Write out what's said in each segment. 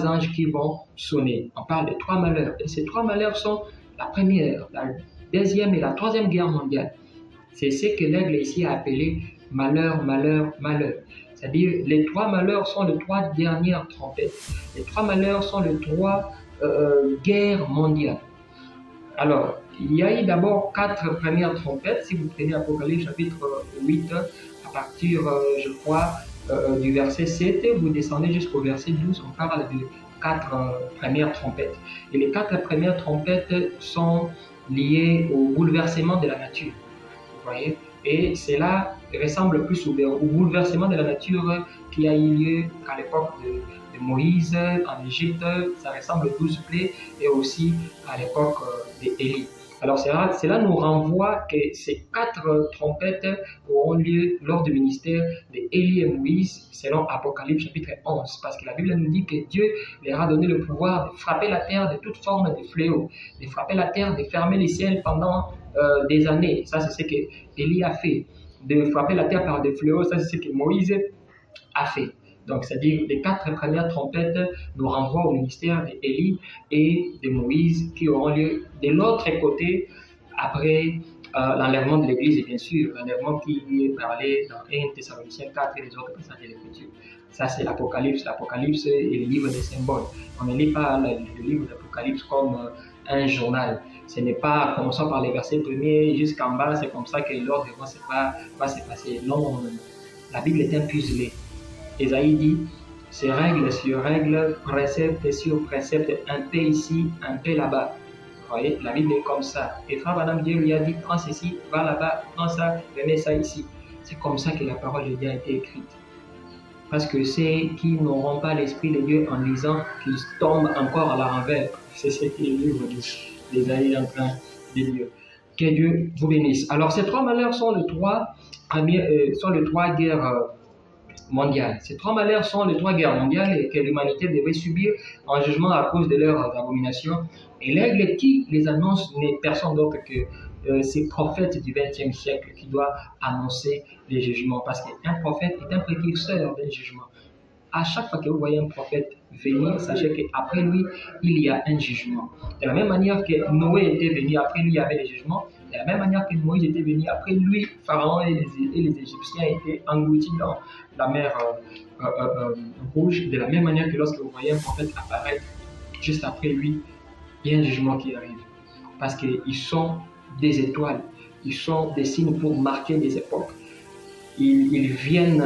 trois anges qui vont sonner. On parle de trois malheurs. Et ces trois malheurs sont la première, la deuxième et la troisième guerre mondiale. C'est ce que l'aigle ici a appelé malheur, malheur, malheur. C'est-à-dire, les trois malheurs sont les trois dernières trompettes. Les trois malheurs sont les trois guerres mondiales. Alors, il y a eu d'abord 4 premières trompettes. Si vous prenez Apocalypse chapitre 8, à partir, je crois, du verset 7, vous descendez jusqu'au verset 12, on parle de 4 premières trompettes. Et les 4 premières trompettes sont liées au bouleversement de la nature. Vous voyez? Et cela ressemble plus au bouleversement de la nature qui a eu lieu à l'époque de Moïse en Égypte. Ça ressemble aux 12 plaies et aussi à l'époque d'Élie. Alors cela nous renvoie que ces 4 trompettes auront lieu lors du ministère d'Élie et Moïse, selon Apocalypse chapitre 11, parce que la Bible nous dit que Dieu leur a donné le pouvoir de frapper la terre de toute forme de fléau, de frapper la terre, de fermer les ciels pendant des années. Ça, c'est ce que Élie a fait. De frapper la terre par des fléaux, ça, c'est ce que Moïse a fait. Donc, c'est-à-dire les 4 premières trompettes nous renvoient au ministère d'Élie et de Moïse qui auront lieu de l'autre côté après l'enlèvement de l'Église, et bien sûr, l'enlèvement qui est parlé dans 1 Thessaloniciens 4 et les autres passages de l'Écriture. Ça, c'est l'Apocalypse. L'Apocalypse est le livre des symboles. On ne lit pas le livre d'Apocalypse comme un journal. Ce n'est pas commençant par les versets premiers jusqu'en bas, c'est comme ça que l'ordre va se passer. Non, la Bible est un puzzle. Esaïe dit, c'est règle sur règle, précepte sur précepte, un peu ici, un peu là-bas. Vous voyez, la Bible est comme ça. Et Frère Madame Dieu lui a dit, prends ceci, va là-bas, prends ça, remets ça ici. C'est comme ça que la parole de Dieu a été écrite. Parce que ceux qui n'auront pas l'Esprit de Dieu en lisant, qu'ils tombent encore à la renverse. C'est ce que le livre d'Esaïe est en train de dire. Que Dieu vous bénisse. Alors, ces 3 malheurs sont les 3 guerres mondiales. Ces 3 malheurs sont les 3 guerres mondiales que l'humanité devait subir en jugement à cause de leurs abominations. Et l'aigle qui les annonce n'est personne d'autre que ces prophètes du XXe siècle qui doivent annoncer les jugements. Parce qu'un prophète est un précurseur d'un jugement. À chaque fois que vous voyez un prophète venir, sachez qu'après lui, il y a un jugement. De la même manière que Noé était venu, après lui, il y avait des jugements. De la même manière que Moïse était venu, après lui, Pharaon et les Égyptiens étaient engloutis dans la mer Rouge. De la même manière que lorsque vous voyez un prophète apparaître, juste après lui, il y a un jugement qui arrive. Parce qu'ils sont des étoiles, ils sont des signes pour marquer des époques. Ils viennent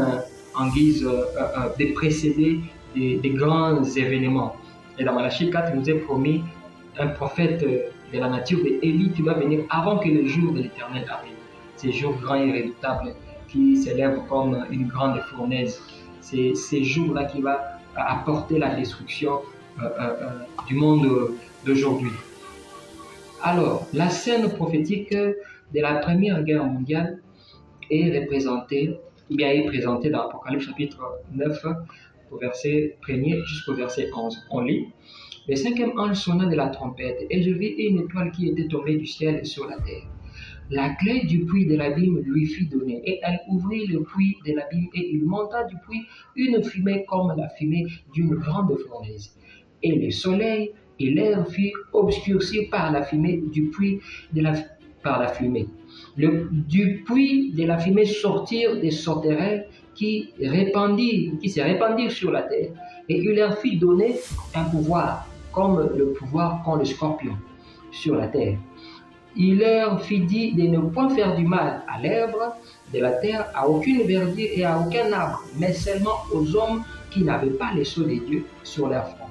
en guise de précéder des grands événements. Et dans Malachie 4, il nous est promis un prophète de la nature d'Élie qui va venir avant que le jour de l'Éternel arrive. Ces jours grands et redoutables qui s'élèvent comme une grande fournaise. C'est ces jours-là qui va apporter la destruction du monde d'aujourd'hui. Alors, la scène prophétique de la Première Guerre mondiale est présentée dans Apocalypse chapitre 9, au verset 1er jusqu'au verset 11. On lit. Le 5e ange sonna de la trompette, et je vis une étoile qui était tombée du ciel sur la terre. La clé du puits de l'abîme lui fut donnée, et elle ouvrit le puits de l'abîme, et il monta du puits une fumée comme la fumée d'une grande fournaise. Et le soleil et l'air furent obscurcis par la fumée du puits par la fumée. Du puits de la fumée sortirent des sauterelles qui se répandirent sur la terre, et il leur fut donné un pouvoir, comme le pouvoir qu'ont les scorpions sur la terre. Il leur fit dit de ne point faire du mal à l'herbe de la terre, à aucune verdure et à aucun arbre, mais seulement aux hommes qui n'avaient pas les sceaux de Dieu sur leur front.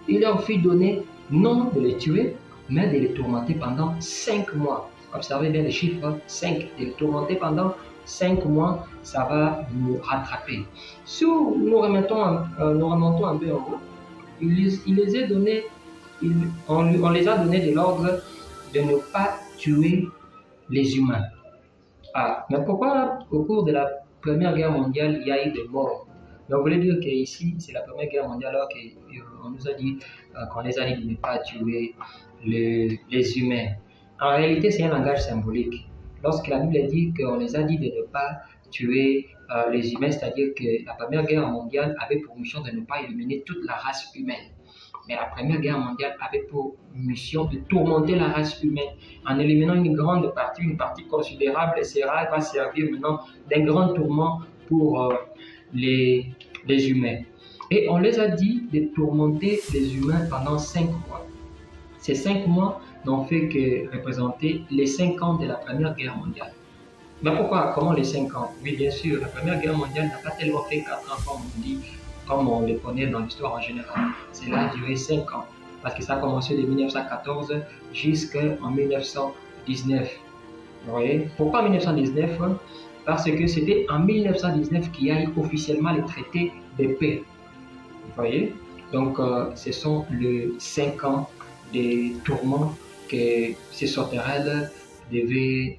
Il leur fit donner non de les tuer, mais de les tourmenter pendant 5 mois. Observez bien les chiffres, 5, de les tourmenter pendant 5 mois, ça va nous rattraper. Si nous remontons un peu en haut, on les a donné de l'ordre de ne pas tuer les humains. Ah, mais pourquoi au cours de la Première Guerre mondiale, il y a eu des morts? Donc, vous voulez dire qu'ici, c'est la Première Guerre mondiale, alors qu'on nous a dit, qu'on les a dit de ne pas tuer les humains. En réalité, c'est un langage symbolique. Lorsque la Bible dit qu'on les a dit de ne pas tuer les humains, c'est-à-dire que la Première Guerre mondiale avait pour mission de ne pas éliminer toute la race humaine. Mais la Première Guerre mondiale avait pour mission de tourmenter la race humaine en éliminant une partie considérable, et cela va servir maintenant d'un grand tourment pour les humains. Et on les a dit de tourmenter les humains pendant 5 mois. Ces 5 mois n'ont fait que représenter les 5 ans de la Première Guerre mondiale. Mais pourquoi? Comment les 5 ans? Oui, bien sûr, la Première Guerre mondiale n'a pas tellement fait 4 ans comme on dit, comme on le connaît dans l'histoire en général. Cela a duré 5 ans, parce que ça a commencé de 1914 jusqu'en 1919. Vous voyez? Pourquoi 1919? Parce que c'était en 1919 qu'il y a eu officiellement le traité de paix. Vous voyez? Donc, ce sont les 5 ans de tourments que ces sauterelles devaient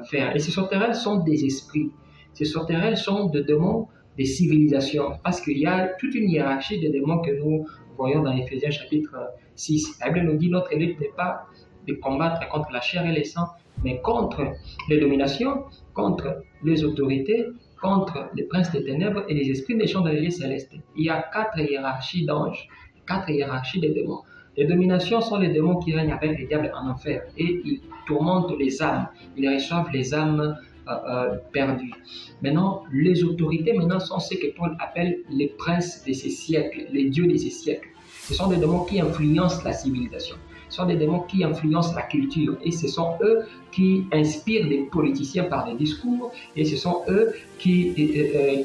faire. Et ces sauterelles sont des esprits. Ces sauterelles sont des démons des civilisations. Parce qu'il y a toute une hiérarchie de démons que nous voyons dans Éphésiens chapitre 6. La Bible nous dit notre lutte n'est pas de combattre contre la chair et le sang, mais contre les dominations, contre les autorités, contre les princes des ténèbres et les esprits méchants dans les lieux célestes. Il y a 4 hiérarchies d'anges, 4 hiérarchies de démons. Les dominations sont les démons qui règnent avec les diables en enfer et ils tourmentent les âmes, ils reçoivent les âmes perdues. Maintenant, les autorités sont ce que Paul appelle les princes de ces siècles, les dieux de ces siècles. Ce sont des démons qui influencent la civilisation. Ce sont des démons qui influencent la culture et ce sont eux qui inspirent des politiciens par des discours et ce sont eux qui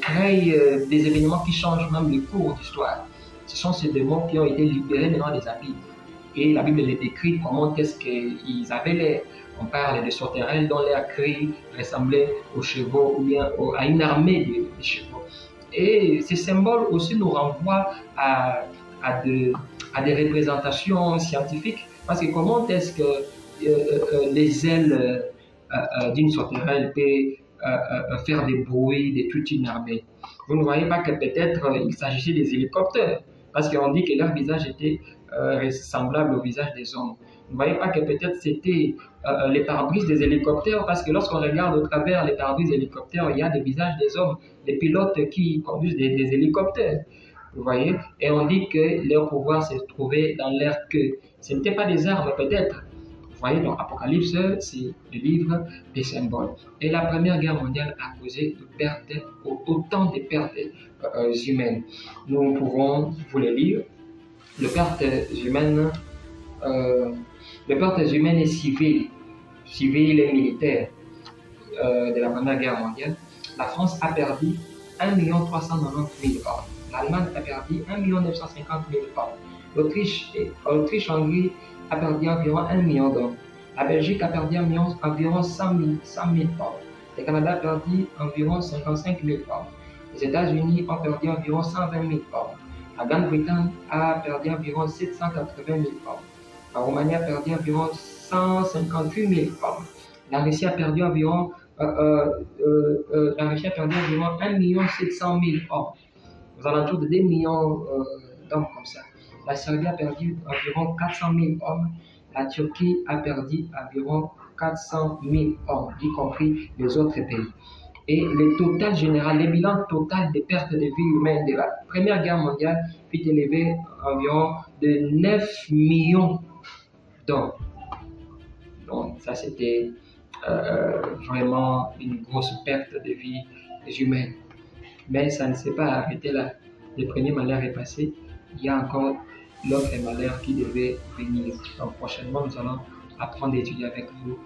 créent des événements qui changent même le cours d'histoire. Ce sont ces démons qui ont été libérés maintenant des abîmes. Et la Bible les décrit comment est-ce qu'ils avaient l'air. On parle de sauterelles dont l'air cri ressemblait aux chevaux ou bien à une armée de chevaux. Et ces symboles aussi nous renvoient à des représentations scientifiques. Parce que comment est-ce que les ailes d'une sauterelle peuvent faire des bruits de toute une armée? Vous ne voyez pas que peut-être il s'agissait des hélicoptères, parce qu'on dit que leur visage était semblable au visage des hommes. Vous ne voyez pas que peut-être c'était les pare-brises des hélicoptères, parce que lorsqu'on regarde au travers les pare-brises des hélicoptères, il y a des visages des hommes, des pilotes qui conduisent des hélicoptères. Vous voyez? Et on dit que leur pouvoir se trouvait dans leur queue. Ce n'étaient pas des armes peut-être. Vous voyez, donc Apocalypse, c'est le livre des symboles. Et la Première Guerre mondiale a causé autant de pertes humaines. Nous pouvons vous le lire. Les pertes humaines et civiles et militaires de la Première Guerre mondiale. La France a perdu 1 390 000 hommes. L'Allemagne a perdu 1 950 000 hommes. L'Autriche-Hongrie a perdu environ 1 million d'hommes. La Belgique a perdu environ 100 000 hommes. Le Canada a perdu environ 55 000 hommes. Les États-Unis ont perdu environ 120 000 hommes. La Grande-Bretagne a perdu environ 780 000 hommes. La Roumanie a perdu environ 158 000 hommes. La Russie a perdu environ 1 700 000 hommes. Aux alentours de 2 millions d'hommes comme ça. La Serbie a perdu environ 400 000 hommes. La Turquie a perdu environ 400 000 hommes, y compris les autres pays. Et le total général, le bilan total des pertes de vie humaines de la Première Guerre mondiale fut élevé à environ de 9 millions d'hommes. Donc ça c'était vraiment une grosse perte de vie humaine. Mais ça ne s'est pas arrêté là. Le premier malheur est passé. Il y a encore l'autre malheur qui devait venir. Donc prochainement, nous allons apprendre à étudier avec vous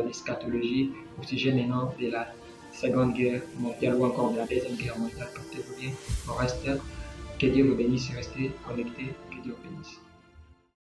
l'eschatologie au sujet maintenant de la Seconde Guerre mondiale ou encore de la Deuxième Guerre mondiale. Portez-vous bien. Au reste, que Dieu vous bénisse. Restez connectés. Que Dieu vous bénisse.